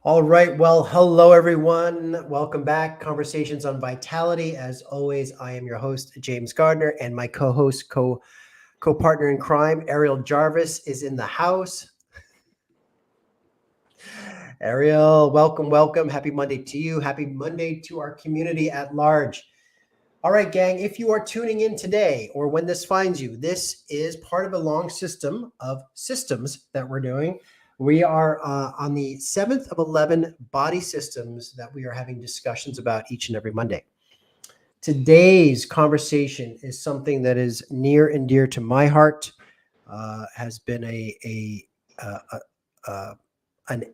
All right. Well, hello, everyone. Welcome back. Conversations on Vitality. As always, I am your host, James Gardner, and my co-host, co-partner in crime, Ariel Jarvis, is in the house. Ariel, welcome, welcome. Happy Monday to you. Happy Monday to our community at large. All right, gang, if you are tuning in today or when this finds you, this is part of a long system of systems that we're doing. We are on the 7th of 11 body systems that we are having discussions about each and every Monday. Today's conversation is something that is near and dear to my heart, has been an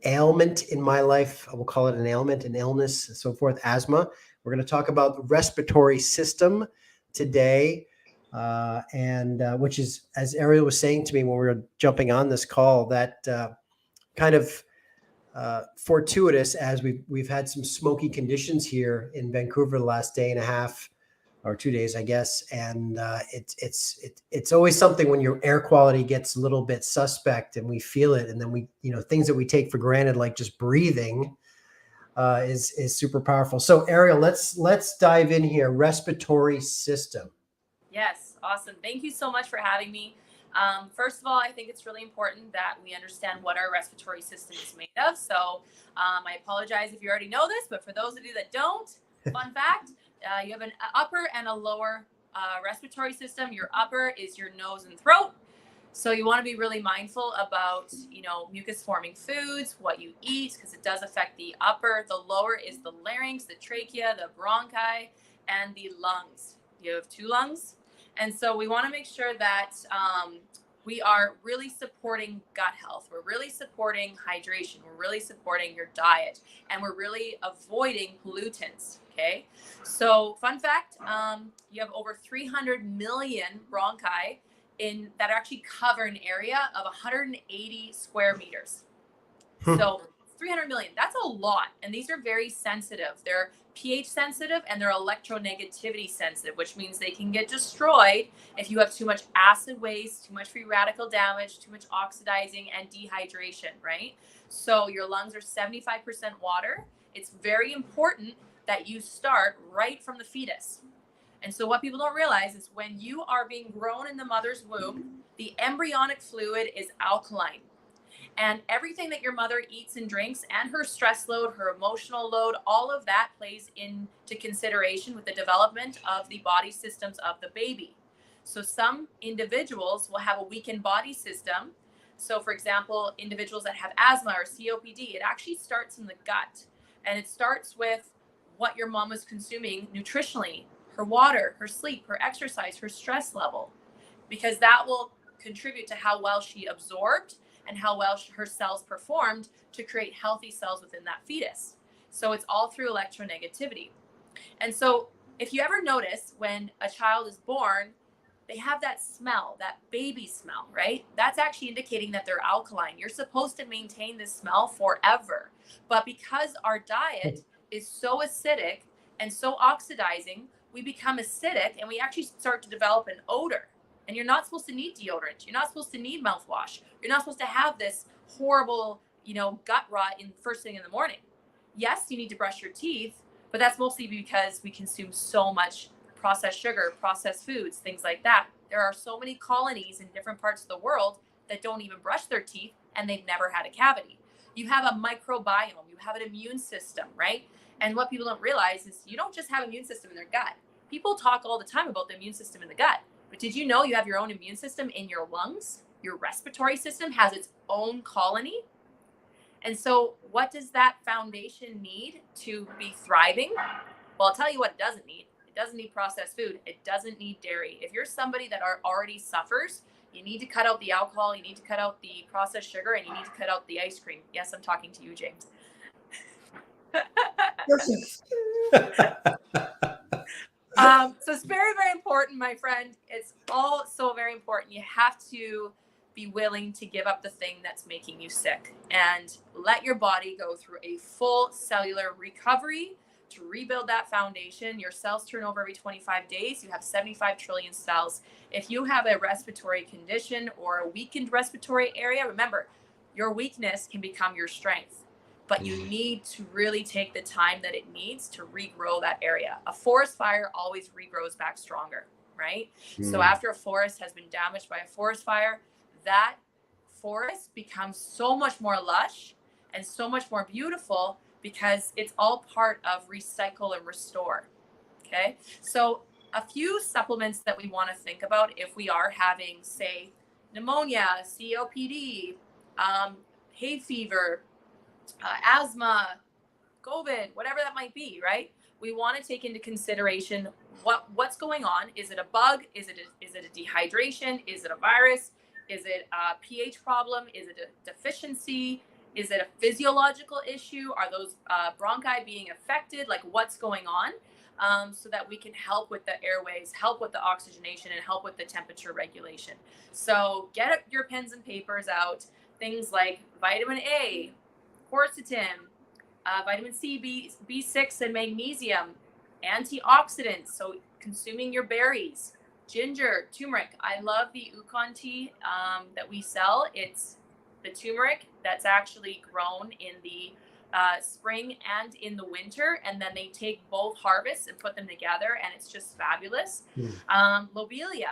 ailment in my life. I will call it an ailment, an illness, and so forth, asthma. We're going to talk about the respiratory system today, and which is, as Ariel was saying to me when we were jumping on this call, that kind of fortuitous as we've had some smoky conditions here in Vancouver the last day and a half or 2 days, I guess, and it's always something when your air quality gets a little bit suspect and we feel it, and then we things that we take for granted like just breathing is super powerful. So Ariel, let's dive in here. Respiratory system. Yes, awesome. Thank you so much for having me. First of all, I think it's really important that we understand what our respiratory system is made of. So I apologize if you already know this, but for those of you that don't, fun fact, you have an upper and a lower respiratory system. Your upper is your nose and throat. So you want to be really mindful about, mucus forming foods, what you eat, because it does affect the upper. The lower is the larynx, the trachea, the bronchi, and the lungs. You have two lungs. And so we want to make sure that we are really supporting gut health. We're really supporting hydration. We're really supporting your diet. And we're really avoiding pollutants. Okay. So fun fact, you have over 300 million bronchi that actually cover an area of 180 square meters. So 300 million, that's a lot. And these are very sensitive. They're pH sensitive and they're electronegativity sensitive, which means they can get destroyed if you have too much acid waste, too much free radical damage, too much oxidizing and dehydration, right? So your lungs are 75% water. It's very important that you start right from the fetus. And so what people don't realize is when you are being grown in the mother's womb, the embryonic fluid is alkaline. And everything that your mother eats and drinks and her stress load, her emotional load, all of that plays into consideration with the development of the body systems of the baby. So some individuals will have a weakened body system. So for example, individuals that have asthma or COPD, it actually starts in the gut. And it starts with what your mom was consuming nutritionally, her water, her sleep, her exercise, her stress level, because that will contribute to how well she absorbed and how well her cells performed to create healthy cells within that fetus. So it's all through electronegativity. And so if you ever notice when a child is born, they have that smell, that baby smell, right? That's actually indicating that they're alkaline. You're supposed to maintain this smell forever. But because our diet is so acidic and so oxidizing, we become acidic and we actually start to develop an odor. And you're not supposed to need deodorant. You're not supposed to need mouthwash. You're not supposed to have this horrible, gut rot in first thing in the morning. Yes, you need to brush your teeth, but that's mostly because we consume so much processed sugar, processed foods, things like that. There are so many colonies in different parts of the world that don't even brush their teeth and they've never had a cavity. You have a microbiome, you have an immune system, right? And what people don't realize is you don't just have an immune system in their gut. People talk all the time about the immune system in the gut, but did you know you have your own immune system in your lungs? Your respiratory system has its own colony. And so what does that foundation need to be thriving? Well, I'll tell you what it doesn't need. It doesn't need processed food. It doesn't need dairy. If you're somebody that already suffers, you need to cut out the alcohol, you need to cut out the processed sugar, and you need to cut out the ice cream. Yes, I'm talking to you, James. So it's very, very important, my friend. It's all so very important. You have to be willing to give up the thing that's making you sick and let your body go through a full cellular recovery to rebuild that foundation. Your cells turn over every 25 days. You have 75 trillion cells. If you have a respiratory condition or a weakened respiratory area, remember, your weakness can become your strength. but you need to really take the time that it needs to regrow that area. A forest fire always regrows back stronger, right? So after a forest has been damaged by a forest fire, that forest becomes so much more lush and so much more beautiful because it's all part of recycle and restore. Okay. So a few supplements that we want to think about if we are having, say, pneumonia, COPD, hay fever, asthma, COVID, whatever that might be, right? We want to take into consideration what's going on. Is it a bug? Is it a dehydration? Is it a virus? Is it a pH problem? Is it a deficiency? Is it a physiological issue? Are those bronchi being affected? Like, what's going on? So that we can help with the airways, help with the oxygenation, and help with the temperature regulation. So get your pens and papers out. Things like vitamin A, quercetin, vitamin C, B6, and magnesium, antioxidants. So consuming your berries, ginger, turmeric. I love the Ukon tea that we sell. It's the turmeric that's actually grown in the spring and in the winter, and then they take both harvests and put them together, and it's just fabulous. Lobelia,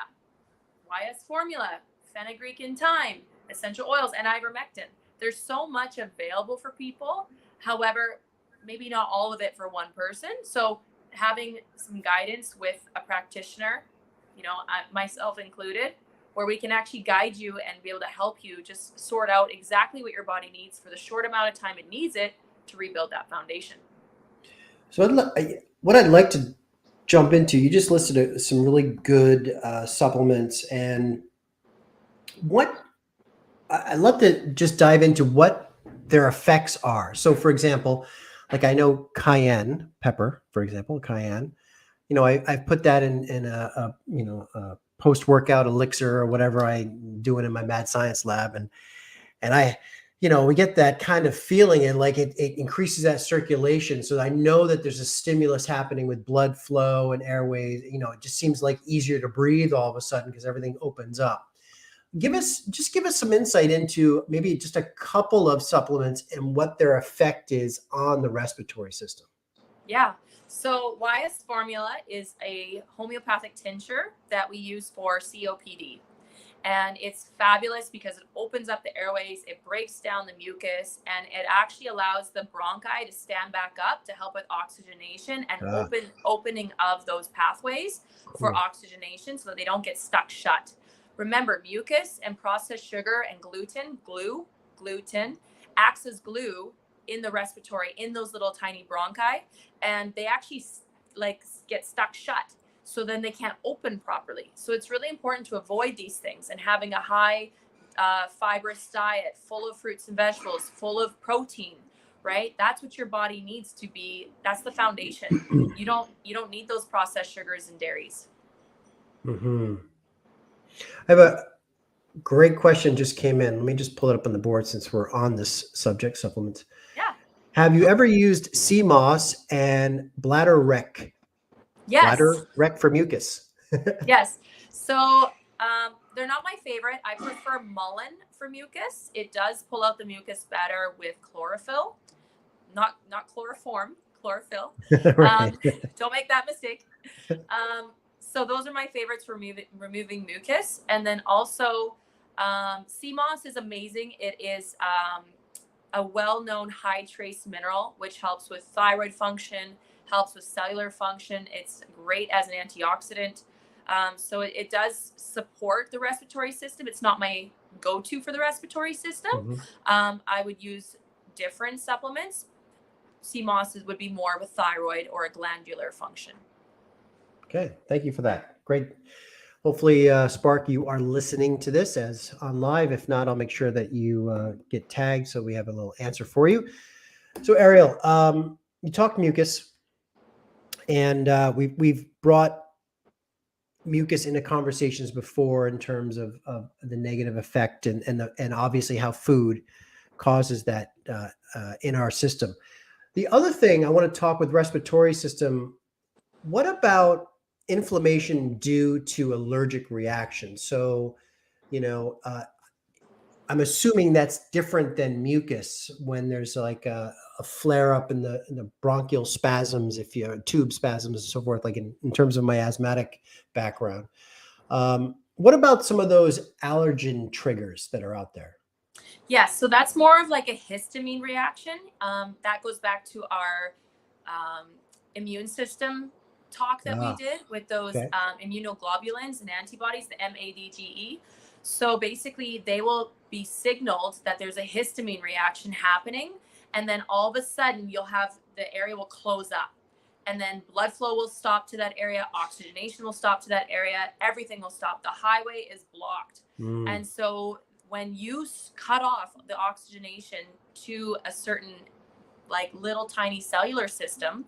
YS formula, fenugreek and thyme, essential oils, and ivermectin. There's so much available for people. However, maybe not all of it for one person. So having some guidance with a practitioner, myself included, where we can actually guide you and be able to help you just sort out exactly what your body needs for the short amount of time it needs it to rebuild that foundation. So what I'd like to jump into, you just listed some really good supplements, and I'd love to just dive into what their effects are. So for example, like I know cayenne pepper, for example, cayenne, I've put that in a post-workout elixir or whatever I'm doing in my mad science lab. And I, we get that kind of feeling, and like it increases that circulation. So I know that there's a stimulus happening with blood flow and airways. It just seems like easier to breathe all of a sudden because everything opens up. Give us some insight into maybe just a couple of supplements and what their effect is on the respiratory system. Yeah. So YS formula is a homeopathic tincture that we use for COPD. And it's fabulous because it opens up the airways, it breaks down the mucus, and it actually allows the bronchi to stand back up to help with oxygenation and opening of those pathways for oxygenation so that they don't get stuck shut. Remember, mucus and processed sugar and gluten acts as glue in the respiratory, in those little tiny bronchi, and they actually get stuck shut. So then they can't open properly. So it's really important to avoid these things, and having a high fibrous diet full of fruits and vegetables, full of protein, right? That's what your body needs to be. That's the foundation. You don't need those processed sugars and dairies. I have a great question just came in. Let me just pull it up on the board since we're on this subject, supplements. Yeah. Have you ever used sea moss and bladder wreck? Yes. Bladder wreck for mucus. Yes. So they're not my favorite. I prefer mullein for mucus. It does pull out the mucus better with chlorophyll, not chloroform, chlorophyll. Right. Don't make that mistake. So those are my favorites for removing mucus. And then also sea moss is amazing. It is a well-known high trace mineral, which helps with thyroid function, helps with cellular function. It's great as an antioxidant. So it does support the respiratory system. It's not my go-to for the respiratory system. I would use different supplements. Sea moss would be more of a thyroid or a glandular function. Okay, thank you for that. Great. Hopefully, Spark, you are listening to this as on live. If not, I'll make sure that you get tagged so we have a little answer for you. So, Ariel, you talked mucus, and we've brought mucus into conversations before in terms of the negative effect and obviously how food causes that in our system. The other thing I want to talk with respiratory system, what about inflammation due to allergic reactions? So, I'm assuming that's different than mucus when there's like a flare up in the bronchial spasms, if you tube spasms and so forth, like in terms of my asthmatic background. What about some of those allergen triggers that are out there? Yes, so that's more of like a histamine reaction. That goes back to our um, immune system talk that we Ah, did with those okay. immunoglobulins and antibodies, the MADGE. So basically, they will be signaled that there's a histamine reaction happening, and then all of a sudden, you'll have the area will close up, and then blood flow will stop to that area, oxygenation will stop to that area, everything will stop. The highway is blocked, Mm, and so when you cut off the oxygenation to a certain like little tiny cellular system,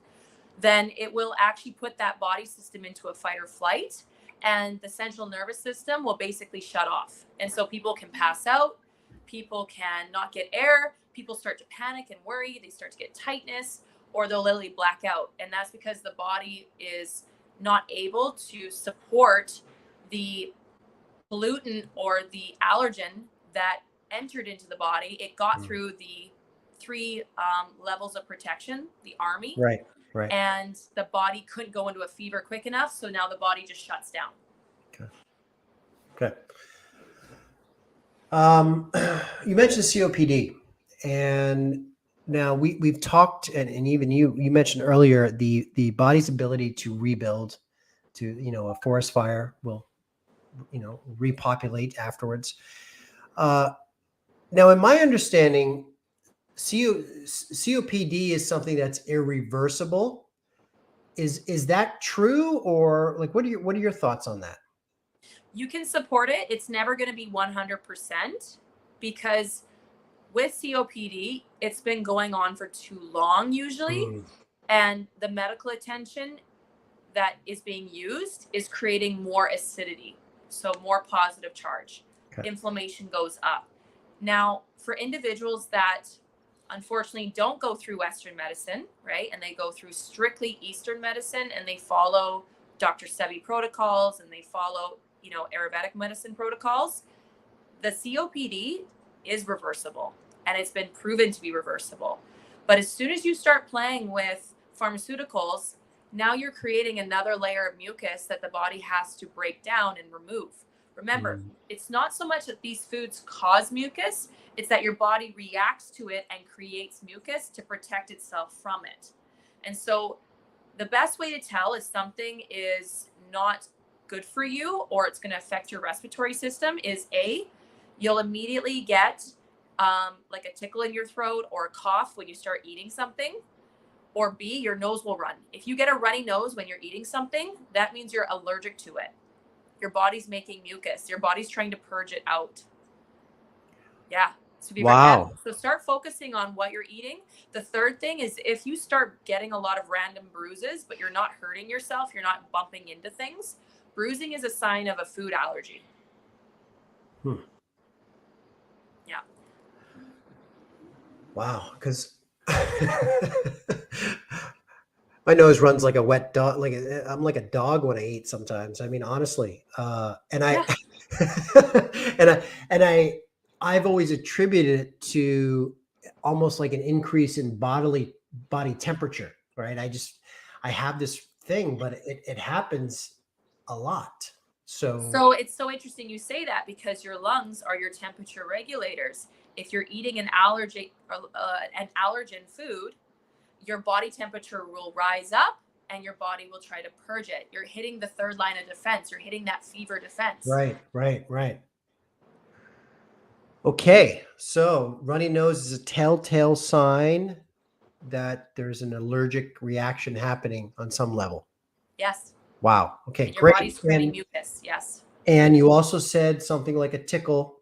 then it will actually put that body system into a fight or flight, and the central nervous system will basically shut off. And so people can pass out, people can not get air, people start to panic and worry, they start to get tightness, or they'll literally black out. And that's because the body is not able to support the pollutant or the allergen that entered into the body. It got mm. through the three levels of protection, the army, Right, right. and the body couldn't go into a fever quick enough. So now the body just shuts down. Okay. Okay. Um, you mentioned COPD, and now we've talked, and even you mentioned earlier the body's ability to rebuild. To a forest fire will repopulate afterwards. Uh, Now, in my understanding, COPD is something that's irreversible. Is that true, or like what are your thoughts on that? You can support it. It's never going to be 100% because with COPD, it's been going on for too long usually. Mm, And the medical attention that is being used is creating more acidity, so more positive charge. okay. Inflammation goes up. Now, for individuals that unfortunately don't go through Western medicine, right, and they go through strictly Eastern medicine and they follow Dr. Sebi protocols and they follow, Ayurvedic medicine protocols, the COPD is reversible and it's been proven to be reversible. But as soon as you start playing with pharmaceuticals, now you're creating another layer of mucus that the body has to break down and remove. Remember, Mm, it's not so much that these foods cause mucus, it's that your body reacts to it and creates mucus to protect itself from it. And so the best way to tell if something is not good for you or it's going to affect your respiratory system is you'll immediately get like a tickle in your throat or a cough when you start eating something, or B, your nose will run. If you get a runny nose when you're eating something, that means you're allergic to it. Your body's making mucus. Your body's trying to purge it out. Yeah. So be very careful. wow. So start focusing on what you're eating. The third thing is if you start getting a lot of random bruises, but you're not hurting yourself, you're not bumping into things, bruising is a sign of a food allergy. Hmm. Yeah. Wow. Because my nose runs like a wet dog. I'm like a dog when I eat sometimes. I mean, honestly. And I Yeah. I've always attributed it to almost like an increase in body temperature, right? I have this thing, but it happens a lot. So So it's so interesting you say that because your lungs are your temperature regulators. If you're eating an allergen food, your body temperature will rise up and your body will try to purge it. You're hitting the third line of defense. You're hitting that fever defense. right, right, right. Okay, so runny nose is a telltale sign that there's an allergic reaction happening on some level. Yes. Wow. Okay, And your great. body's creating mucus. Yes. And you also said something like a tickle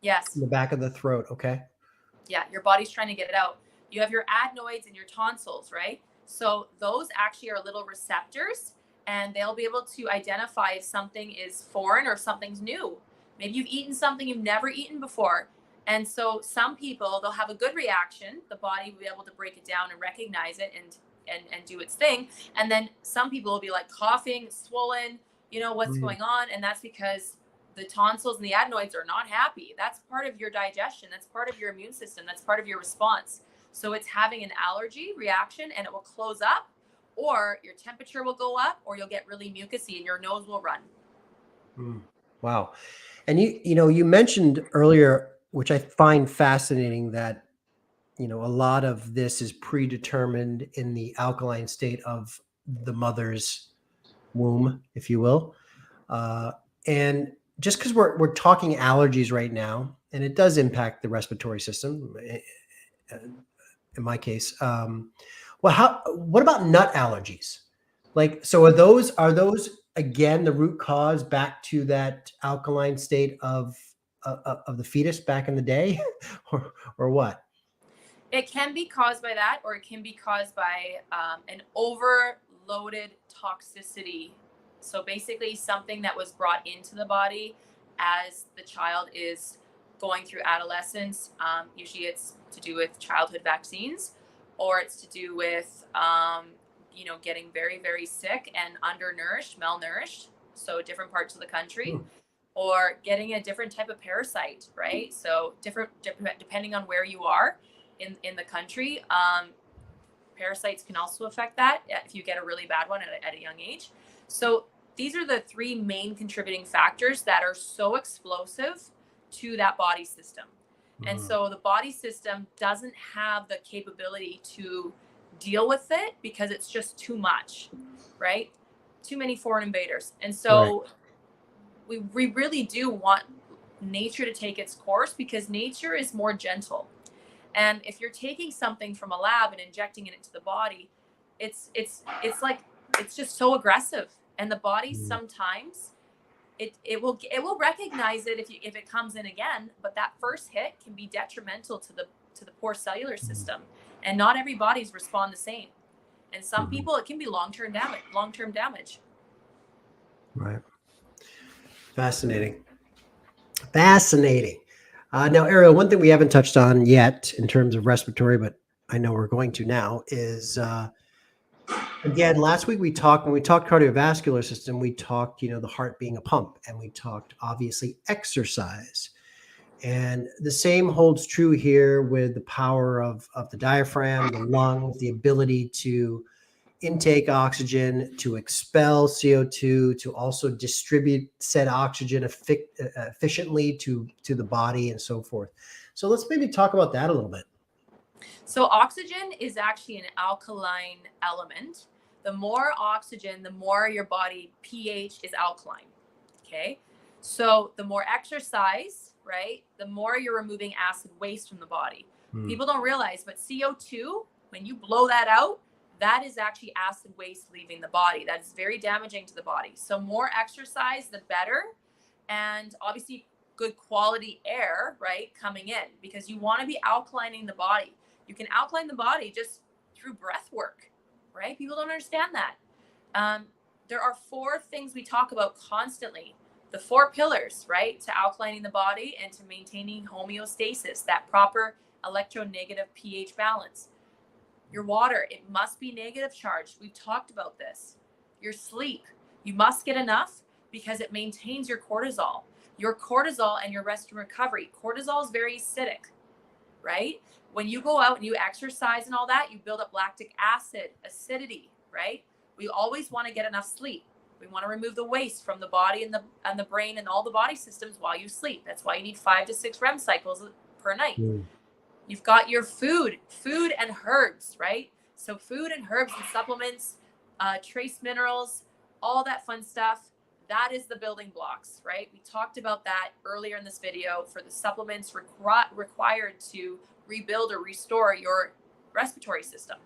in Yes. the back of the throat. Okay. Yeah. Your body's trying to get it out. You have your adenoids and your tonsils, right? So those actually are little receptors and they'll be able to identify if something is foreign or if something's new. Maybe you've eaten something you've never eaten before. And so some people, they'll have a good reaction. The body will be able to break it down and recognize it and do its thing. And then some people will be like coughing, swollen, what's Mm, going on. And that's because the tonsils and the adenoids are not happy. That's part of your digestion. That's part of your immune system. That's part of your response. So it's having an allergy reaction, and it will close up, or your temperature will go up, or you'll get really mucousy and your nose will run. Wow. And you mentioned earlier, which I find fascinating, that a lot of this is predetermined in the alkaline state of the mother's womb, if you will. And just because we're talking allergies right now, and it does impact the respiratory system, in my case. What about nut allergies? Like, so are those again the root cause back to that alkaline state of the fetus back in the day, or what? It can be caused by that, or it can be caused by an overloaded toxicity. So basically, something that was brought into the body as the child is going through adolescence. Usually, it's to do with childhood vaccines, or it's to do with getting very, very sick and undernourished, malnourished. So different parts of the country. Or getting a different type of parasite, right? So different depending on where you are in the country. Parasites can also affect that if you get a really bad one at a young age. So these are the three main contributing factors that are so explosive to that body system. And so the body system doesn't have the capability to deal with it because it's just too much, right? Too many foreign invaders. And so we really do want nature to take its course, because nature is more gentle. And if you're taking something from a lab and injecting it into the body, it's like, it's just so aggressive. And the body sometimes it will recognize it if it comes in again, but that first hit can be detrimental to the poor cellular system. And not every body's respond the same. And some people, it can be long-term damage. Right. Fascinating. Now, Ariel, one thing we haven't touched on yet in terms of respiratory, but I know we're going to now, is again, last week when we talked cardiovascular system, we talked, the heart being a pump, and we talked obviously exercise. And the same holds true here with the power of the diaphragm, the lungs, the ability to intake oxygen, to expel CO2, to also distribute said oxygen efficiently to the body, and so forth. So let's maybe talk about that a little bit. So oxygen is actually an alkaline element. The more oxygen, the more your body pH is alkaline. Okay. So the more exercise, right, the more you're removing acid waste from the body. People don't realize, but CO2, when you blow that out, that is actually acid waste leaving the body. That is very damaging to the body. So more exercise, the better. And obviously good quality air, right, coming in, because you want to be alkalining the body. You can alkaline the body just through breath work, right? People don't understand that. There are 4 things we talk about constantly. The 4 pillars, right, to alkalining the body and to maintaining homeostasis, that proper electronegative pH balance. Your water, it must be negative charged. We've talked about this. Your sleep, you must get enough, because it maintains your cortisol. Your cortisol and your rest and recovery. Cortisol is very acidic, right? When you go out and you exercise and all that, you build up lactic acid, acidity, right? We always want to get enough sleep. We want to remove the waste from the body and the brain and all the body systems while you sleep. That's why you need 5 to 6 REM cycles per night. You've got your food and herbs, right? So food and herbs and supplements, trace minerals, all that fun stuff. That is the building blocks, right? We talked about that earlier in this video for the supplements required to rebuild or restore your respiratory system.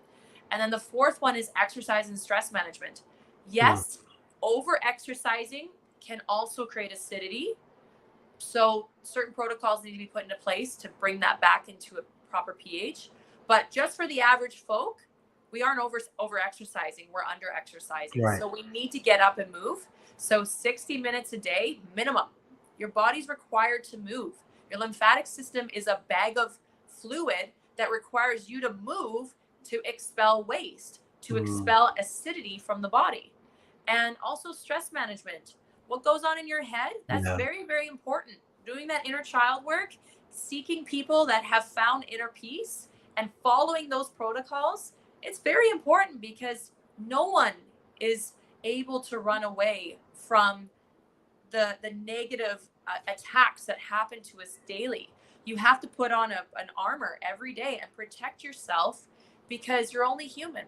And then the 4th one is exercise and stress management. Yes, over exercising can also create acidity. So certain protocols need to be put into place to bring that back into a proper pH. But just for the average folk, we aren't over exercising. We're under exercising. Right. So we need to get up and move. So 60 minutes a day minimum. Your body's required to move. Your lymphatic system is a bag of fluid that requires you to move to expel waste, to expel acidity from the body. And also stress management. what goes on in your head, that's Yeah. very, very important. Doing that inner child work, seeking people that have found inner peace and following those protocols, it's very important because no one is able to run away from the negative attacks that happen to us daily. You have to put on an armor every day and protect yourself because you're only human,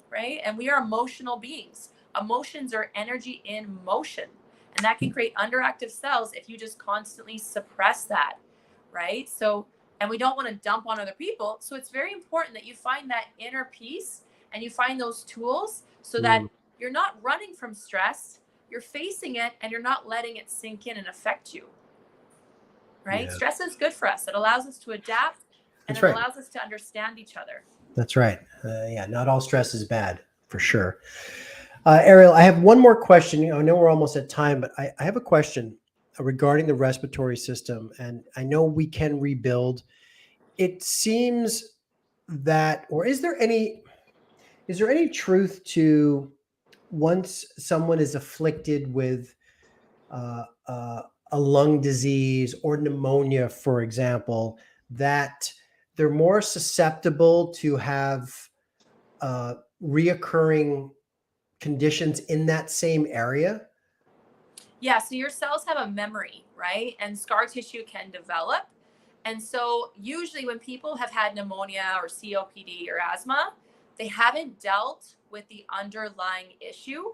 right? And we are emotional beings. Emotions are energy in motion, and that can create underactive cells if you just constantly suppress that, right? So, and we don't want to dump on other people. So it's very important that you find that inner peace and you find those tools so that Mm, you're not running from stress, you're facing it and you're not letting it sink in and affect you, right? yeah. Stress is good for us. It allows us to adapt and That's it right. allows us to understand each other. That's right. Yeah, not all stress is bad, for sure. Ariel, I have one more question. I know we're almost at time, but I have a question regarding the respiratory system. And I know we can rebuild. It seems that, or is there any truth to once someone is afflicted with uh, uh, a lung disease or pneumonia, for example, that they're more susceptible to have reoccurring conditions in that same area? Yeah, so your cells have a memory, right? And scar tissue can develop. And so, usually, when people have had pneumonia or COPD or asthma, they haven't dealt with the underlying issue.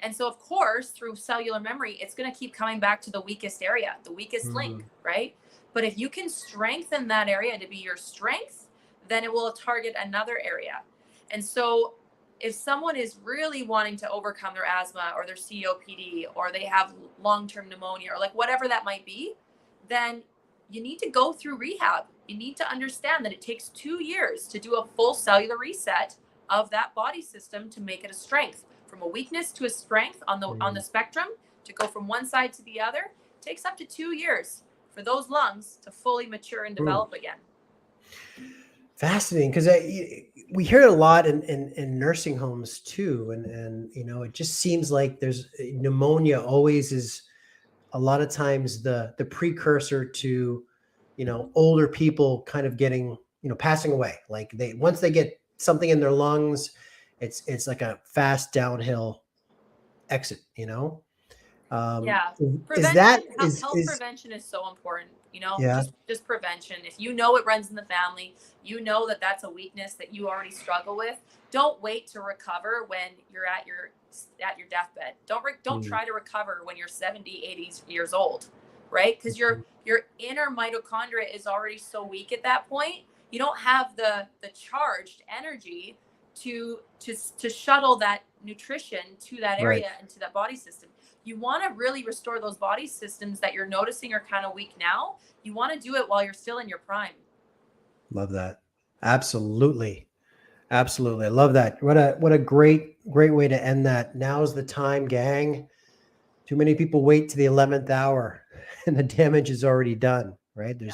And so, of course, through cellular memory, it's going to keep coming back to the weakest area, the weakest link, Mm, right? But if you can strengthen that area to be your strength, then it will target another area. And so, if someone is really wanting to overcome their asthma or their COPD or they have long-term pneumonia or like whatever that might be, then you need to go through rehab. You need to understand that it takes 2 years to do a full cellular reset of that body system to make it a strength. From a weakness to a strength on the mm, spectrum, to go from one side to the other, takes up to 2 years for those lungs to fully mature and mm. develop again. Fascinating, because we hear it a lot in nursing homes too, and it just seems like there's pneumonia always is a lot of times the precursor to older people kind of getting passing away. Like they once they get something in their lungs, it's like a fast downhill exit. Yeah, Is that prevention, health is prevention is so important. yeah. Just prevention. If you know it runs in the family, you know that that's a weakness that you already struggle with. Don't wait to recover when you're at your deathbed. Don't Mm, try to recover when you're 70, 80 years old, right? Because your inner mitochondria is already so weak at that point. You don't have the charged energy to shuttle that nutrition to that right. area and to that body system. You want to really restore those body systems that you're noticing are kind of weak now. You want to do it while you're still in your prime. Love that. Absolutely. Absolutely. I love that. What a great way to end that. Now's the time, gang. Too many people wait to the 11th hour and the damage is already done, right? Yeah.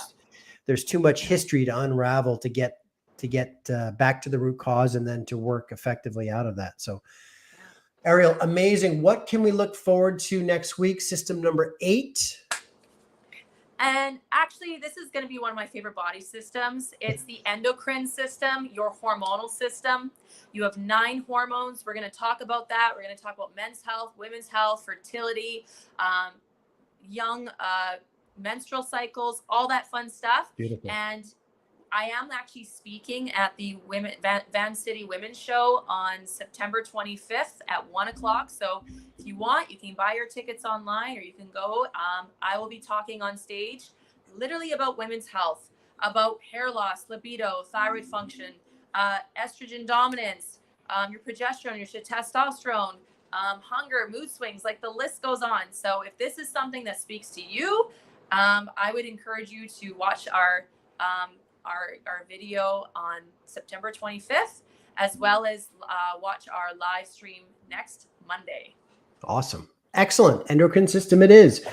There's too much history to unravel to get back to the root cause and then to work effectively out of that. So, Yeah. Ariel, amazing. What can we look forward to next week? System number 8. And actually, this is going to be one of my favorite body systems. It's the endocrine system, your hormonal system. You have 9 hormones. We're going to talk about that. We're going to talk about men's health, women's health, fertility, young menstrual cycles, all that fun stuff. Beautiful. And I am actually speaking at the Van City Women's Show on September 25th at 1:00. So if you want, you can buy your tickets online or you can go. I will be talking on stage literally about women's health, about hair loss, libido, thyroid function, estrogen dominance, your progesterone, your testosterone, hunger, mood swings, like the list goes on. So if this is something that speaks to you, I would encourage you to watch our video on September 25th, as well as watch our live stream next Monday. Awesome. Excellent. Endocrine system it is.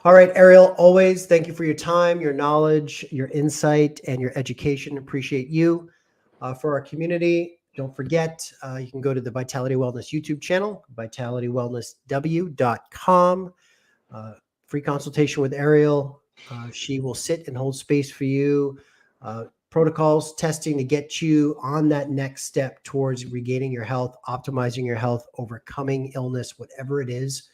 All right, Ariel, always thank you for your time, your knowledge, your insight, and your education. Appreciate you. For our community, don't forget, you can go to the Vitality Wellness YouTube channel, vitalitywellnessw.com. free consultation with Ariel. She will sit and hold space for you. Protocols, testing to get you on that next step towards regaining your health, optimizing your health, overcoming illness, whatever it is.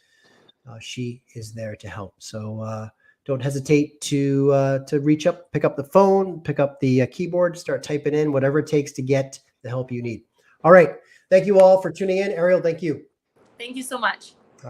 She is there to help. So don't hesitate to reach up, pick up the phone, pick up the keyboard, start typing in whatever it takes to get the help you need. All right. Thank you all for tuning in. Ariel, thank you. Thank you so much.